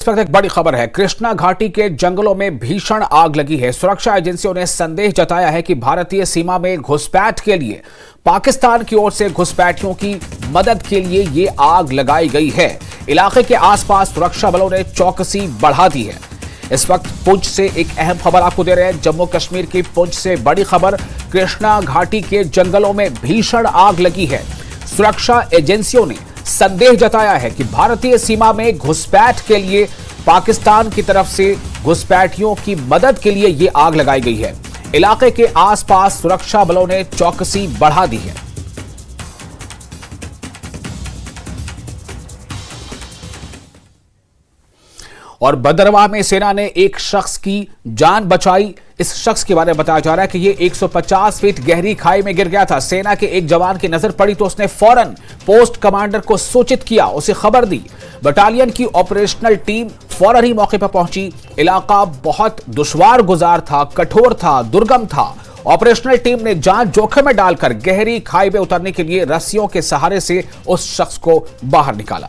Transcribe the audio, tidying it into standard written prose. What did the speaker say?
इस वक्त एक बड़ी खबर है। कृष्णा घाटी के जंगलों में भीषण आग लगी है। सुरक्षा एजेंसियों ने संदेह जताया है कि भारतीय सीमा में घुसपैठ के लिए पाकिस्तान की ओर से घुसपैठियों की मदद के लिए ये आग लगाई गई है। इलाके के आसपास सुरक्षा बलों ने चौकसी बढ़ा दी है। इस वक्त पुंछ से एक अहम खबर आपको दे रहे हैं। जम्मू कश्मीर की पुंछ से बड़ी खबर। कृष्णा घाटी के जंगलों में भीषण आग लगी है। सुरक्षा एजेंसियों ने संदेह जताया है कि भारतीय सीमा में घुसपैठ के लिए पाकिस्तान की तरफ से घुसपैठियों की मदद के लिए यह आग लगाई गई है। इलाके के आसपास सुरक्षा बलों ने चौकसी बढ़ा दी है। और भद्रवाह में सेना ने एक शख्स की जान बचाई। इस शख्स के बारे में बताया जा रहा है कि ये 150 फीट गहरी खाई में गिर गया था। सेना के एक जवान की नजर पड़ी तो उसने फौरन पोस्ट कमांडर को सूचित किया, उसे खबर दी। बटालियन की ऑपरेशनल टीम फौरन ही मौके पर पहुंची। इलाका बहुत दुश्वार गुजार था, कठोर था, दुर्गम था। ऑपरेशनल टीम ने जान जोखिम में डालकर गहरी खाई में उतरने के लिए रस्सियों के सहारे से उस शख्स को बाहर निकाला।